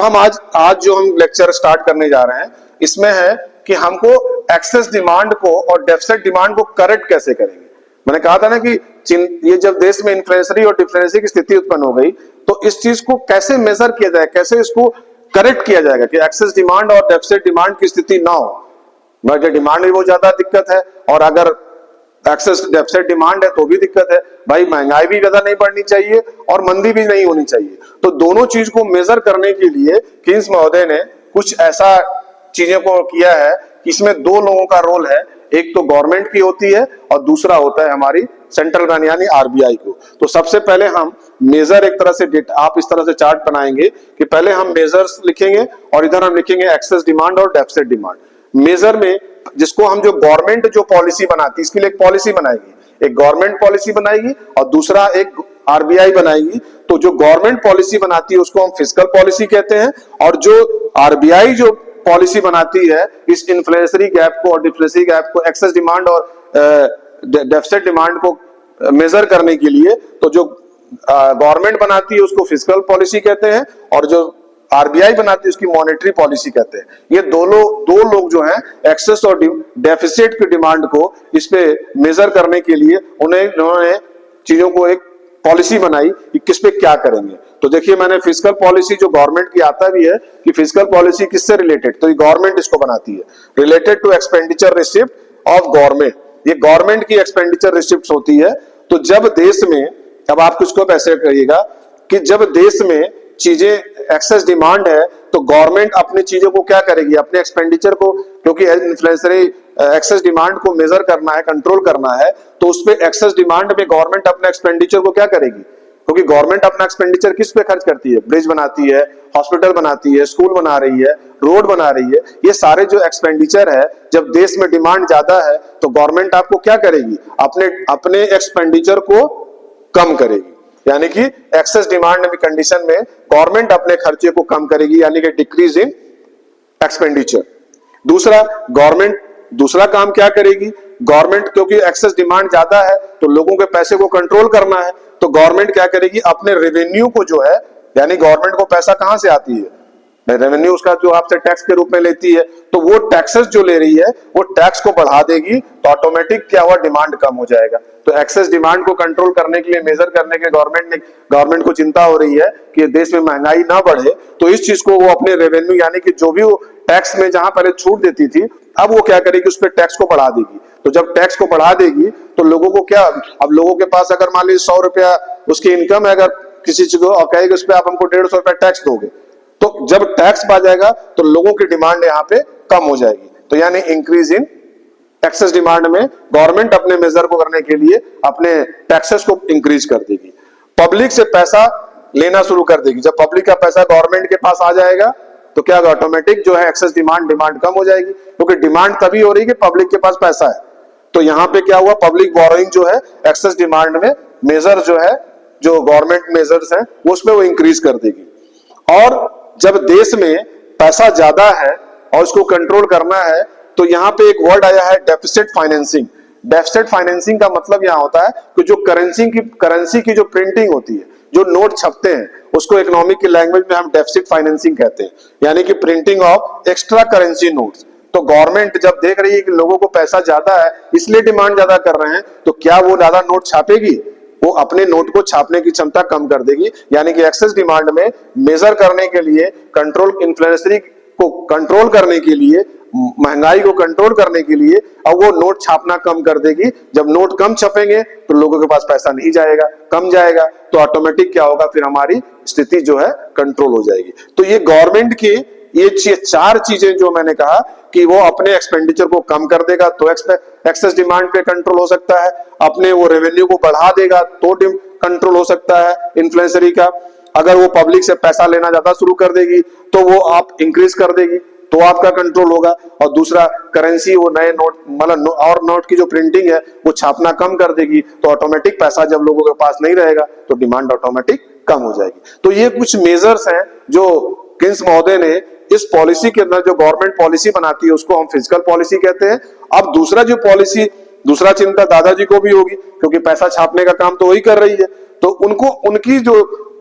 हम आज जो हम लेक्चर स्टार्ट करने जा रहे हैं इसमें है कि हमको एक्सेस डिमांड को और डेफिसिट डिमांड को करेक्ट कैसे करेंगे। मैंने कहा था ना कि ये जब देश में इन्फ्लेशनरी और डिफ्लेशनरी की स्थिति उत्पन्न हो गई तो इस चीज को कैसे मेजर किया जाए, कैसे इसको करेक्ट किया जाएगा कि एक्सेस डिमांड और डेफिसिट डिमांड की स्थिति ना हो। मगर डिमांड में बहुत ज्यादा दिक्कत है और अगर एक्सेस डेफिसिट डिमांड है तो भी दिक्कत है। भाई महंगाई भी ज्यादा नहीं बढ़नी चाहिए और मंदी भी नहीं होनी चाहिए। तो दोनों चीज को मेजर करने के लिए किन्स महोदय ने कुछ ऐसा चीजों को किया है कि इसमें दो लोगों का रोल है, एक तो गवर्नमेंट की होती है और दूसरा होता है हमारी सेंट्रल बैंक यानी आरबीआई को। तो सबसे पहले हम मेजर एक तरह से आप इस तरह से चार्ट बनाएंगे कि पहले हम मेजर्स लिखेंगे और इधर हम लिखेंगे एक्सेस डिमांड और डेफिसिट डिमांड। मेजर में जिसको हम जो गवर्नमेंट जो पॉलिसी बनाती है इसके लिए एक पॉलिसी बनाएगी, एक गवर्नमेंट पॉलिसी बनाएगी और दूसरा एक आरबीआई बनाएगी। तो जो गवर्नमेंट पॉलिसी बनाती है उसको हम फिस्कल पॉलिसी कहते हैं और जो आरबीआई जो पॉलिसी बनाती है इस इन्फ्लेशनरी गैप को और डिफ्लेशनरी गैप को, एक्सेस डिमांड और डेफिसिट डिमांड को मेजर करने के लिए, तो जो गवर्नमेंट बनाती है उसको फिस्कल पॉलिसी कहते हैं और जो आरबीआई बनाती है उसकी मॉनेटरी पॉलिसी कहते हैं। ये दो लोग जो हैं एक्सेस और डेफिसिट की डिमांड को इस पे मेजर करने के लिए उन्होंने चीजों को एक पॉलिसी बनाई कि किस पे क्या करेंगे। तो देखिए मैंने फिस्कल पॉलिसी जो गवर्नमेंट की आता भी है कि फिस्कल पॉलिसी किससे रिलेटेड, तो ये गवर्नमेंट इसको बनाती है, related to expenditure receipt of government. ये गवर्नमेंट की एक्सपेंडिचर रिसिप्ट होती है। तो जब देश में, अब आप कुछ ऐसे करिएगा कि जब देश में चीजें एक्सेस डिमांड है तो गवर्नमेंट अपनी चीजों को क्या करेगी, अपने एक्सपेंडिचर को, क्योंकि इन्फ्लेशनरी एक्सेस डिमांड को मेजर करना है, कंट्रोल करना है, तो उस पे एक्सेस डिमांड में गवर्नमेंट अपने एक्सपेंडिचर को क्या करेगी, क्योंकि गवर्नमेंट अपना एक्सपेंडिचर किस पे खर्च करती है, ब्रिज बनाती है, हॉस्पिटल बनाती है, स्कूल बना रही है, रोड बना रही है। ये सारे जो एक्सपेंडिचर है, जब देश में डिमांड ज्यादा है तो गवर्नमेंट आपको क्या करेगी, अपने एक्सपेंडिचर को कम करेगी। यानी कि एक्सेस डिमांड की कंडीशन में गवर्नमेंट अपने खर्चे को कम करेगी, यानी कि डिक्रीज इन एक्सपेंडिचर। गवर्नमेंट दूसरा काम क्या करेगी, गवर्नमेंट क्योंकि एक्सेस डिमांड ज्यादा है तो लोगों के पैसे को कंट्रोल करना है, तो गवर्नमेंट क्या करेगी, अपने रेवेन्यू को जो है, यानी गवर्नमेंट को पैसा कहां से आती है, रेवेन्यू उसका जो आपसे टैक्स के रूप में लेती है, तो वो टैक्सेस जो ले रही है वो टैक्स को बढ़ा देगी तो ऑटोमेटिक क्या हुआ, डिमांड कम हो जाएगा। तो एक्सेस डिमांड को कंट्रोल करने के लिए, मेजर करने के गवर्नमेंट को चिंता हो रही है कि देश में महंगाई ना बढ़े, तो इस चीज को वो अपने रेवेन्यू यानी कि जो भी वो टैक्स में जहां पहले छूट देती थी अब वो क्या करेगी, उस पर टैक्स को बढ़ा देगी। तो जब टैक्स को बढ़ा देगी तो लोगों को क्या, अब लोगों के पास अगर मान लीजिए 100 रुपया उसकी इनकम है, अगर किसी चीज को और कहेगी उस पर आप हमको 150 रुपया टैक्स दोगे, तो जब टैक्स बढ़ जाएगा तो लोगों की डिमांड यहाँ पे कम हो जाएगी। तो यानी इंक्रीज इन एक्सेस डिमांड में गवर्नमेंट अपने मेजर को करने के लिए अपने टैक्सेस को इंक्रीज कर देगी, पब्लिक से पैसा लेना शुरू कर देगी। जब पब्लिक का पैसा गवर्नमेंट के पास आ जाएगा तो क्या ऑटोमेटिक जो है एक्सेस डिमांड कम हो जाएगी, क्योंकि डिमांड तभी हो रही है कि पब्लिक के पास पैसा है। तो यहाँ पे क्या हुआ, पब्लिक बोरोइंग जो है एक्सेस डिमांड में मेजर जो है, जो गवर्नमेंट मेजर्स हैं उसमें वो इंक्रीज कर देगी। और जब देश में पैसा ज्यादा है और उसको कंट्रोल करना है तो यहाँ पे एक वर्ड आया है डेफिसिट फाइनेंसिंग। डेफिसिट फाइनेंसिंग का मतलब यहाँ होता है कि जो करेंसी की जो प्रिंटिंग होती है, जो नोट छपते हैं, उसको इकोनॉमिक की लैंग्वेज में हम डेफिसिट फाइनेंसिंग कहते हैं, यानी कि printing of extra currency notes. तो गवर्नमेंट जब देख रही है कि लोगों को पैसा ज्यादा है इसलिए डिमांड ज्यादा कर रहे हैं, तो क्या वो ज्यादा नोट छापेगी, वो अपने नोट को छापने की क्षमता कम कर देगी। यानी कि एक्सेस डिमांड में मेजर करने के लिए, कंट्रोल इन्फ्लेशनरी को कंट्रोल करने के लिए, महंगाई को कंट्रोल करने के लिए अब वो नोट छापना कम कर देगी। जब नोट कम छपेंगे तो लोगों के पास पैसा नहीं जाएगा, कम जाएगा, तो ऑटोमेटिक क्या होगा, फिर हमारी स्थिति जो है कंट्रोल हो जाएगी। तो ये गवर्नमेंट की ये चार चीजें जो मैंने कहा कि वो अपने एक्सपेंडिचर को कम कर देगा तो एक्सेस डिमांड पे कंट्रोल हो सकता है, अपने वो रेवेन्यू को बढ़ा देगा तो कंट्रोल हो सकता है इन्फ्लेशनरी का, अगर वो पब्लिक से पैसा लेना ज्यादा शुरू कर देगी तो वो आप इंक्रीज कर देगी तो आपका कंट्रोल होगा। और दूसरा करेंसी, वो नए नोट मतलब और नोट की जो प्रिंटिंग है वो छापना कम कर देगी तो ऑटोमेटिक पैसा जब लोगों के पास नहीं रहेगा तो डिमांड ऑटोमेटिक कम हो जाएगी। तो ये कुछ मेजर्स हैं जो किन्स महोदय ने इस पॉलिसी के अंदर, जो गवर्नमेंट पॉलिसी बनाती है उसको हम फिजिकल पॉलिसी कहते हैं। अब दूसरा चिंता दादाजी को भी होगी क्योंकि पैसा छापने का काम तो वही कर रही है, तो उनको उनकी जो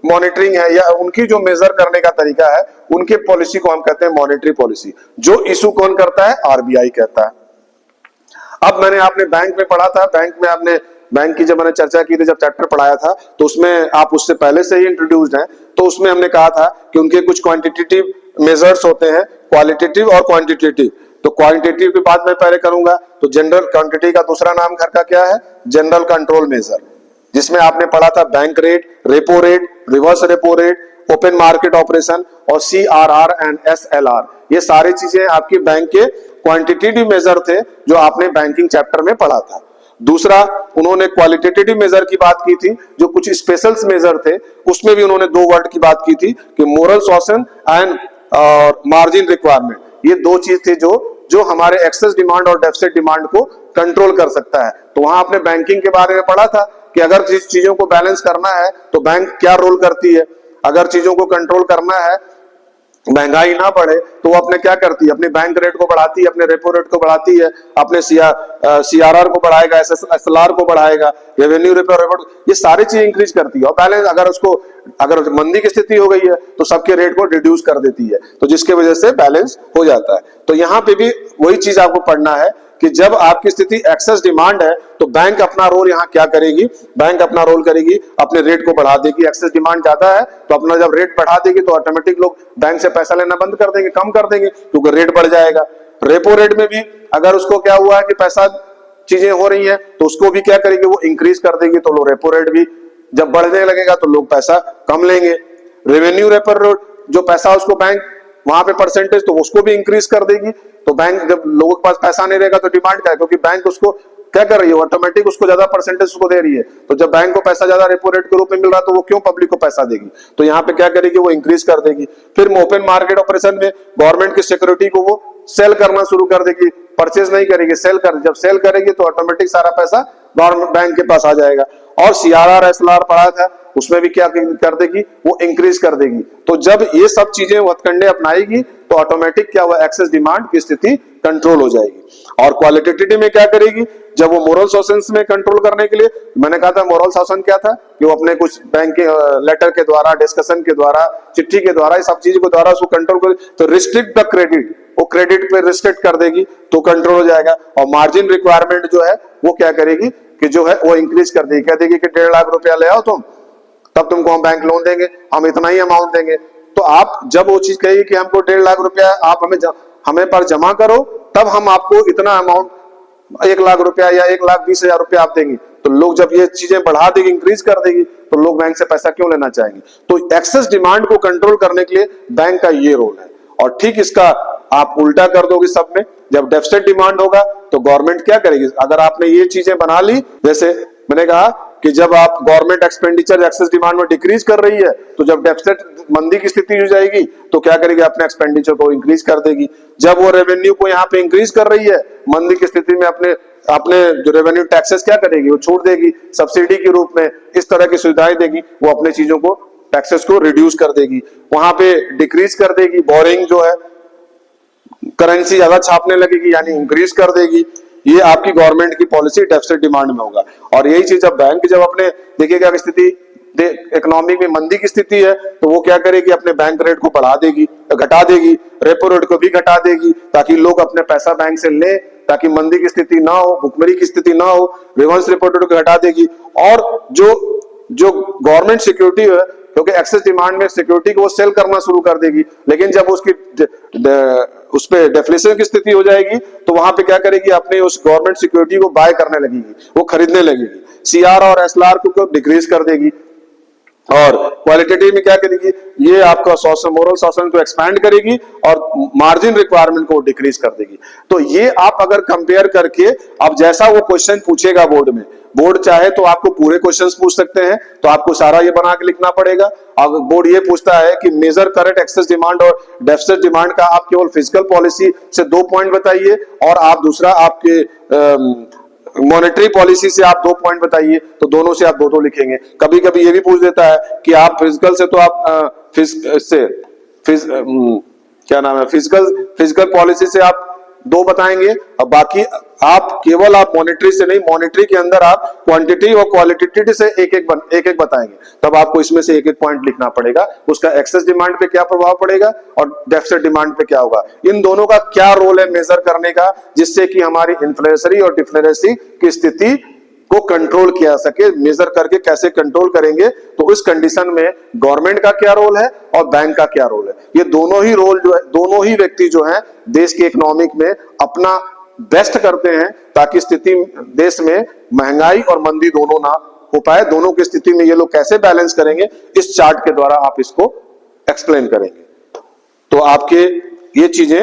मॉनिटरिंग है या उनकी जो मेजर करने का तरीका है, उनके पॉलिसी को हम कहते हैं मॉनेटरी पॉलिसी। जो इशू कौन करता है? आरबीआई कहता है। अब मैंने आपने बैंक में पढ़ा था, बैंक में आपने बैंक की जब मैंने चर्चा की थी, जब चैप्टर पढ़ाया था, तो उसमें आप उससे पहले से ही इंट्रोड्यूस्ड हैं, तो उसमें हमने कहा था कि उनके कुछ क्वांटिटेटिव मेजर्स होते हैं, क्वालिटेटिव और क्वांटिटेटिव। तो क्वांटिटेटिव की बात मैं पहले करूंगा, तो जनरल क्वांटिटी का दूसरा नाम घर का क्या है? जनरल कंट्रोल मेजर, जिसमें आपने पढ़ा था bank rate, repo rate, reverse repo rate, open market operation और CRR एंड SLR। ये सारी चीजें आपकी बैंक के क्वांटिटेटिव मेजर थे जो आपने बैंकिंग चैप्टर में पढ़ा था। दूसरा, उन्होंने क्वालिटेटिव मेजर की बात की थी, जो कुछ स्पेशल मेजर थे, उसमें भी उन्होंने दो वर्ड की बात की थी कि मोरल सॉशन एंड मार्जिन रिक्वायरमेंट। ये दो चीज थे जो हमारे एक्सेस डिमांड और डेफिसिट डिमांड को कंट्रोल कर सकता है। तो वहां आपने बैंकिंग के बारे में पढ़ा था कि अगर चीजों को बैलेंस करना है तो बैंक क्या रोल करती है, अगर चीजों को कंट्रोल करना है, महंगाई ना बढ़े, तो वो अपने क्या करती है? अपने बैंक रेट को बढ़ाती है, अपने रेपो रेट को बढ़ाती है, अपने CRR को बढ़ाएगा, SLR को बढ़ाएगा, रेवेन्यू रेपो रेट, ये सारी चीज इंक्रीज करती है। और बैलेंस अगर मंदी की स्थिति हो गई है तो सबके रेट को रिड्यूस कर देती है, तो जिसके वजह से बैलेंस हो जाता है। तो यहाँ पे भी वही चीज आपको पढ़ना है कि जब आपकी स्थिति एक्सेस डिमांड है तो बैंक अपना रोल यहाँ क्या करेगी? बैंक अपना रोल करेगी, अपने रेट को बढ़ा देगी। एक्सेस डिमांड ज्यादा है तो अपना जब रेट बढ़ा देगी तो ऑटोमेटिक लोग बैंक से पैसा लेना बंद कर देंगे, कम कर देंगे, क्योंकि रेट बढ़ जाएगा। रेपो रेट में भी अगर उसको क्या हुआ है कि पैसा चीजें हो रही है तो उसको भी क्या करेगी? वो इंक्रीज कर देगी, तो लो रेपो रेट भी जब बढ़ने लगेगा तो लोग पैसा कम लेंगे। रेवेन्यू रेपो रेट, जो पैसा उसको बैंक वहां पे परसेंटेज, तो उसको भी इंक्रीज कर देगी। तो बैंक, जब लोगों के पास पैसा नहीं रहेगा तो डिमांड क्या है? क्योंकि बैंक उसको क्या कर रही है? ऑटोमेटिक उसको ज्यादा परसेंटेज उसको दे रही है। तो जब बैंक को पैसा ज्यादा रेपो रेट के रूप में मिल रहा है तो वो क्यों पब्लिक को पैसा देगी? तो यहाँ पे क्या करेगी? वो इंक्रीज कर देगी। फिर ओपन मार्केट ऑपरेशन में गवर्नमेंट की सिक्योरिटी को वो सेल करना शुरू कर देगी, परचेज नहीं करेगी, सेल कर। जब सेल करेगी तो ऑटोमेटिक सारा पैसा गवर्नमेंट बैंक के पास आ जाएगा। और CRR SLR पढ़ा था, उसमें भी क्या कर देगी? वो इंक्रीज कर देगी। तो जब ये सब चीजें हथकंडे अपनाएगी तो ऑटोमेटिक क्या हुआ? एक्सेस डिमांड की स्थिति कंट्रोल हो जाएगी। और क्वालिटेटिव में क्या करेगी? जब वो मोरल शासन में कंट्रोल करने के लिए, मैंने कहा था मोरल शासन क्या था कि वो अपने कुछ बैंक के लेटर के द्वारा, डिस्कशन के द्वारा, चिट्ठी के द्वारा, सब चीजों के द्वारा उसको कंट्रोल कर, तो रिस्ट्रिक्ट द क्रेडिट, वो क्रेडिट पे रिस्ट्रिक्ट कर देगी तो कंट्रोल हो जाएगा। और मार्जिन रिक्वायरमेंट जो है वो क्या करेगी कि जो है वो इंक्रीज कर देगी, कह देगी कि 1.5 लाख रुपया ले आओ तुम, तब तुमको हम बैंक लोन देंगे, हम इतना ही अमाउंट देंगे। तो आप जब वो चीज कहेगी कि हमको 1.5 लाख रुपया आप हमें पर जमा करो, तब हम आपको इतना अमाउंट 1 लाख रुपया या 1,20,000 रुपया आप देंगे, तो लोग जब ये चीजें बढ़ा देगी, इंक्रीज कर देगी, तो लोग बैंक से पैसा क्यों लेना चाहेंगे? तो एक्सेस डिमांड को कंट्रोल करने के लिए बैंक का ये रोल है। और ठीक इसका आप उल्टा कर दोगे सब में, जब डेफिसिट डिमांड होगा तो गवर्नमेंट क्या करेगी? अगर आपने ये चीजें बना ली, जैसे मैंने कहा कि जब आप गवर्नमेंट एक्सपेंडिचर एक्सेस डिमांड में डिक्रीज कर रही है, तो जब डेफिसिट मंदी की स्थिति हो जाएगी तो क्या करेगी? अपने एक्सपेंडिचर को इंक्रीज कर देगी। जब वो रेवेन्यू को यहाँ पे इंक्रीज कर रही है मंदी की स्थिति में, अपने जो रेवेन्यू टैक्सेस क्या करेगी? वो छोड़ देगी, सब्सिडी के रूप में इस तरह की सुविधाएं देगी, वो अपने चीजों को, टैक्सेस को रिड्यूस कर देगी, वहां पे डिक्रीज कर देगी। बोरिंग जो है, करेंसी ज्यादा छापने लगेगी, यानी इंक्रीज कर देगी। ये आपकी गवर्नमेंट की पॉलिसी डेफिसिट डिमांड में होगा। और यही चीज जब बैंक जब अपने देखिएगा स्थिति, इकोनॉमी में मंदी की स्थिति है, तो वो क्या करेगी? अपने बैंक रेट को बढ़ा देगी, घटा देगी, रेपो रेट को भी घटा देगी, ताकि लोग अपने पैसा बैंक से लें, ताकि मंदी की स्थिति ना हो, भुखमरी की स्थिति ना हो। रिवर्स रेपो रेट को घटा देगी। और जो गवर्नमेंट सिक्योरिटी है, क्योंकि एक्सेस डिमांड में सिक्योरिटी को वो सेल करना शुरू कर देगी, लेकिन जब उसकी उस पे डिफ्लेशन की स्थिति हो जाएगी तो वहां पे क्या करेगी? अपने उस गवर्नमेंट सिक्योरिटी को बाय करने लगेगी, वो खरीदने लगेगी। CR और SLR को डिक्रीज कर देगी। और क्वालिटेटिव में क्या करेगी? ये आपका मोरल शासन को एक्सपैंड करेगी और मार्जिन रिक्वायरमेंट को डिक्रीज कर देगी। तो ये आप अगर कंपेयर करके, अब जैसा वो क्वेश्चन पूछेगा बोर्ड में, बोर्ड चाहे तो आपको पूरे क्वेश्चंस पूछ सकते हैं, तो आपको सारा ये बना के लिखना पड़ेगा। अगर बोर्ड ये पूछता है कि मेजर करंट एक्सेस डिमांड और डेफिसिट डिमांड का आप केवल फिजिकल पॉलिसी से 2 पॉइंट बताइए, और आप दूसरा आपके मॉनेटरी पॉलिसी से आप 2 पॉइंट बताइए, तो दोनों से आप 2-2 लिखेंगे। कभी कभी ये भी पूछ देता है कि आप फिजिकल से तो आप क्या नाम है, फिजिकल पॉलिसी से आप दो बताएंगे, और बाकी आप केवल आप मॉनेटरी से नहीं, मॉनेटरी के अंदर आप क्वांटिटी और क्वालिटेटिव से एक एक बताएंगे। तब आपको इसमें से एक एक पॉइंट लिखना पड़ेगा, उसका एक्सेस डिमांड पे क्या प्रभाव पड़ेगा और डेफिसिट डिमांड पे क्या होगा, इन दोनों का क्या रोल है मेजर करने का, जिससे कि हमारी इन्फ्लेशनरी और डिफ्लेशनरी की स्थिति को कंट्रोल किया सके। मेजर करके कैसे कंट्रोल करेंगे, तो उस कंडीशन में गवर्नमेंट का क्या रोल है और बैंक का क्या रोल है। ये दोनों ही रोल जो है, दोनों ही व्यक्ति जो है देश की इकोनॉमिक में अपना बेस्ट करते हैं, ताकि स्थिति देश में महंगाई और मंदी दोनों ना हो पाए। दोनों की स्थिति में ये लोग कैसे बैलेंस करेंगे, इस चार्ट के द्वारा आप इसको एक्सप्लेन करेंगे। तो आपके ये चीजें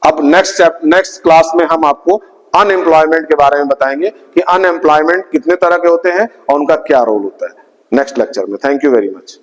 अब नेक्स्ट क्लास में हम आपको अनएम्प्लॉयमेंट के बारे में बताएंगे कि अनएम्प्लॉयमेंट कितने तरह के होते हैं और उनका क्या रोल होता है, नेक्स्ट लेक्चर में। Thank you very much.